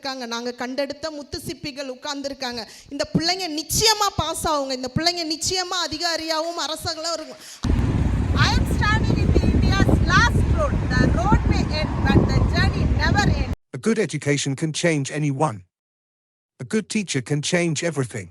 இருக்காங்க. நாங்க கண்டெடுத்த முத்து சிப்பிகள் உட்கார்ந்துருக்காங்க. இந்த பிள்ளைங்க நிச்சயமா பாஸ் ஆகுங்க. இந்த பிள்ளைங்க நிச்சயமா அதிகாரியாவும் அரசர்களும் இருக்கும். I am standing in the India's last road. The road may end, but the journey never ends. A good education can change anyone. A good teacher can change everything.